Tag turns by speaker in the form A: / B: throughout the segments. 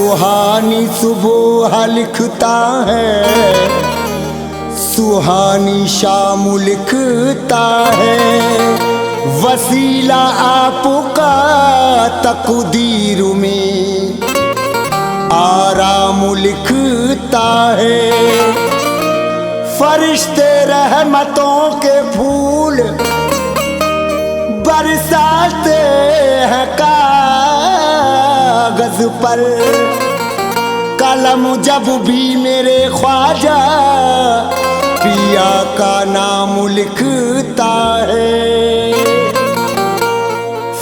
A: सुहानी सुबह लिखता है, सुहानी शाम लिखता है, वसीला आपका तकदीर में आराम लिखता है। फरिश्ते रहमतों के फूल बरसाते हैं कागज पर, कलम जब भी मेरे ख्वाजा पिया का नाम लिखता है।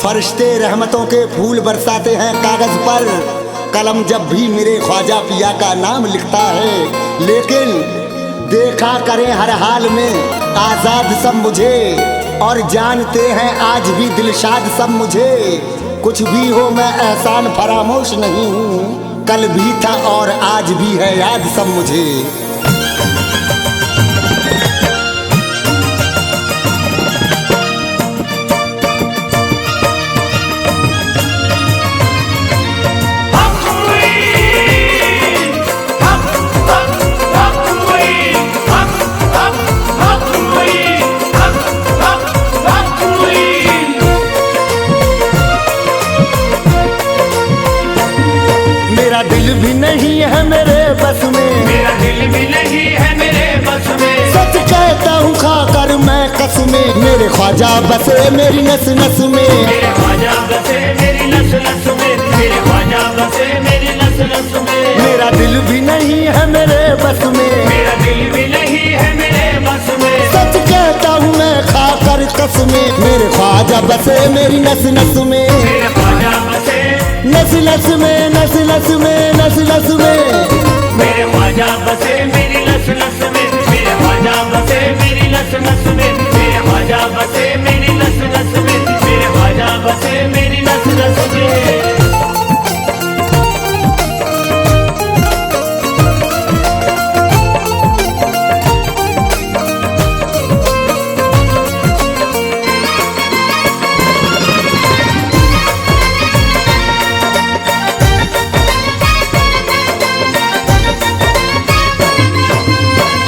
A: फरिश्ते रहमतों के फूल बरसाते हैं कागज पर, कलम जब भी मेरे ख्वाजा पिया का नाम लिखता है। लेकिन देखा करें हर हाल में आजाद सब मुझे, और जानते हैं आज भी दिलशाद सब मुझे। कुछ भी हो मैं एहसान फरामोश नहीं हूँ, कल भी था और आज भी है याद सब मुझे। मेरा दिल भी नहीं है मेरे बस में,
B: मेरा दिल भी नहीं है मेरे बस में,
A: सच कहता हूँ खाकर मैं कसमें, मेरे ख्वाजा बसे मेरी नस नस में,
B: मेरे ख्वाजा बसे मेरी नस नस में, मेरे ख्वाजा बसे मेरी नस नस में।
A: मेरा दिल भी नहीं है मेरे बस में,
B: मेरा दिल भी नहीं है मेरे बस में,
A: सच कहता हूँ मैं खाकर कसमें, मेरे ख्वाजा बसे मेरी नस नस में,
B: मेरे ख्वाजा बसे
A: नस नस में, नस नस में, नस नस में।
B: मेरे ख्वाजा बसे मेरी नस नस में, मेरे ख्वाजा बसे मेरी नस नस में, मेरे ख्वाजा बसे मेरी नस नस में, मेरे ख्वाजा बसे मेरी नस नस में।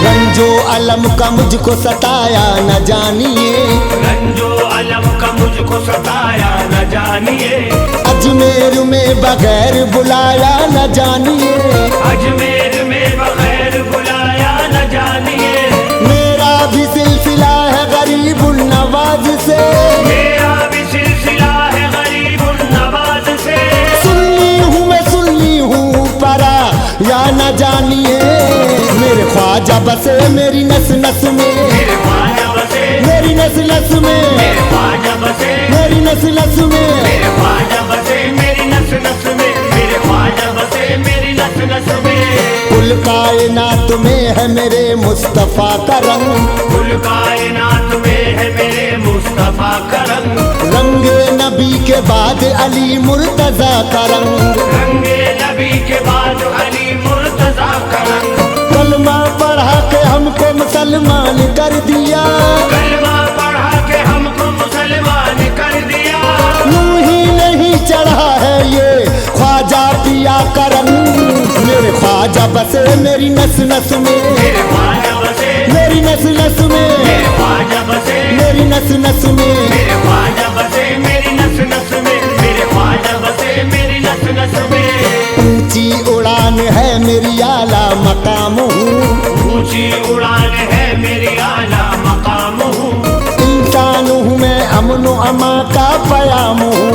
A: रंजो अलम का मुझको सताया न जानिए,
B: रंजो अलम का मुझको सताया न जानिए,
A: अजमेर में बगैर बुलाया न जानिए,
B: अजमेर में बगैर बुलाया न जानिए।
A: मेरा भी सिलसिला है गरीबुल नवाज से,
B: मेरा भी सिलसिला है गरीबुल नवाज से,
A: सुन्नी हूँ मैं सुन्नी हूँ परा या न जानिए, मेरे ख्वाजा बसे मेरी नस नस में,
B: मेरे ख्वाजा बसे
A: मेरी नस नस में,
B: मेरे ख्वाजा बसे
A: मेरी नस नस में।
B: मेरे ख्वाजा बसे मेरी नस नस में, मेरे ख्वाजा बसे मेरी नस नस में।
A: कुल कायनात में है मेरे मुस्तफा का रंग,
B: कुल कायनात में है मेरे मुस्तफा का रंग,
A: रंगे नबी के बाद अली मुर्तजा का रंग,
B: रंगे नबी के बाद अली मुर्तजा का रंग।
A: कलमा पढ़ा के हमको मुसलमान कर दिया,
B: कलमा पढ़ा के हमको मुसलमान कर दिया,
A: यूं ही नहीं चढ़ा है ये ख्वाजा पिया का रंग, मेरे ख्वाजा बसे मेरी नस नस में,
B: मेरे ख्वाजा बसे
A: मेरी नस नस में,
B: मेरे ख्वाजा बसे
A: मेरी नस नस में।
B: मेरे ख्वाजा बसे मेरी नस नस में, मेरे ख्वाजा बसे मेरी नस नस में।
A: ऊंची उड़ान है मेरी आला मकाम हूँ,
B: ऊंची उड़ान है मेरी आला मकाम हूँ,
A: इंसान हूँ मैं अमन व अमा का पयाम हूँ,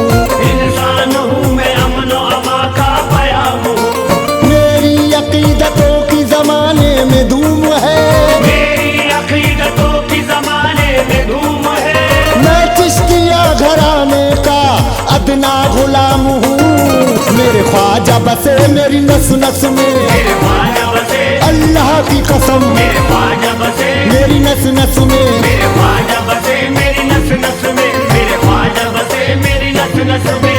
B: इंसान हूँ मैं अमन व अमा का पयाम हूँ।
A: मेरी अकीदतों की जमाने में धूम है,
B: मेरी अकीदतों की जमाने में धूम है,
A: मैं चिश्तिया घराने का अदना गुलाम हूँ, मेरे ख्वाजा बसे मेरी नस नस में,
B: मेरे ख्वाजा बसे
A: अल्लाह की कसम
B: मेरे ख्वाजा बसे
A: मेरी नस नस में।
B: मेरे ख्वाजा बसे मेरी नस नस में, मेरे ख्वाजा बसे मेरी नस नस में।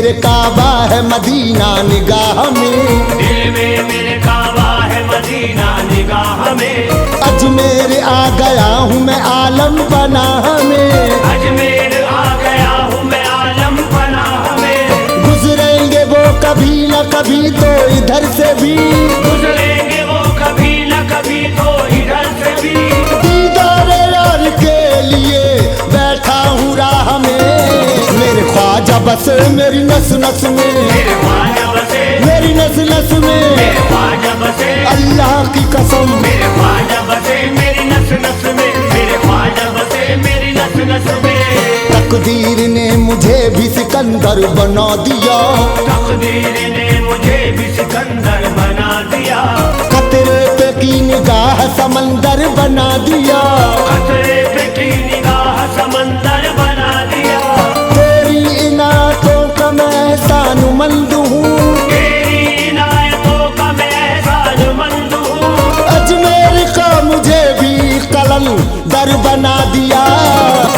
A: मेरे काबा है मदीना निगाह में,
B: दिल में मेरे काबा है मदीना निगाह में,
A: अजमेर आ गया हूँ मैं आलम पनाह में,
B: अजमेर आ गया हूँ मैं आलम पनाह में,
A: गुजरेंगे वो कभी न कभी तो इधर से भी,
B: गुजरेंगे वो कभी न कभी तो इधर से भी,
A: दीदार यार के लिए बैठा हूँ राह में, मेरे ख्वाजा बसे मेरी नस नस में,
B: मेरे ख्वाजा बसे,
A: मेरी नस नस में,
B: मेरे ख्वाजा बसे,
A: अल्लाह की कसम,
B: मेरे ख्वाजा बसे मेरी नस नस में, मेरे ख्वाजा बसे मेरी नस नस में।
A: तकदीर ने मुझे भी सिकंदर बना दिया,
B: तकदीर ने मुझे भी सिकंदर बना दिया,
A: खतरे पे की निगाह समंदर बना दिया,
B: खतरे पे की निगाह समंदर बना दिया,
A: तेरी इनायतों का मैं एहसानमंद हूँ,
B: तेरी इनायतों का मैं एहसानमंद हूँ,
A: अजमेर का मुझे भी कलम दर बना दिया,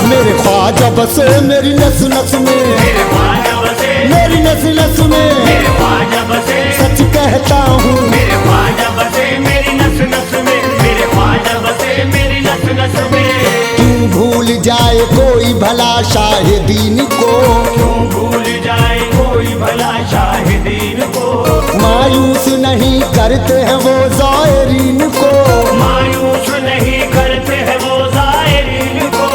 A: मेरे ख्वाजा बसे मेरी नस नस में,
B: मेरे ख्वाजा बसे,
A: मेरी नस नस में,
B: मेरे ख्वाजा बसे,
A: सच कहता हूँ,
B: मेरे ख्वाजा बसे मेरी नस नस में, मेरे ख्वाजा बसे मेरी नस नस में।
A: क्यों भूल जाए कोई भला शाहिदीन को,
B: क्यों भूल जाए कोई भला शाहिदीन को,
A: मायूस नहीं करते हैं वो ज़ायरीन को,
B: मायूस नहीं करते हैं वो ज़ायरीन को,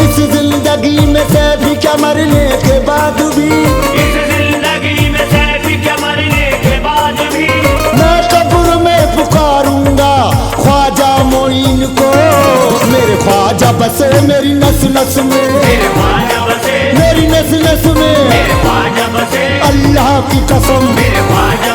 A: इस जिंदगी में से भी क्या मरने के बाद भी,
B: इस जिंदगी में से भी क्या मरने के बाद भी,
A: मैं कब्र में पुकारूंगा ख्वाजा मोइन को, मेरे ख्वाजा बसे मेरी नस नस में,
B: मेरे ख्वाजा बसे,
A: मेरी नस नस में,
B: मेरे ख्वाजा बसे,
A: अल्लाह की कसम,
B: मेरे ख्वाजा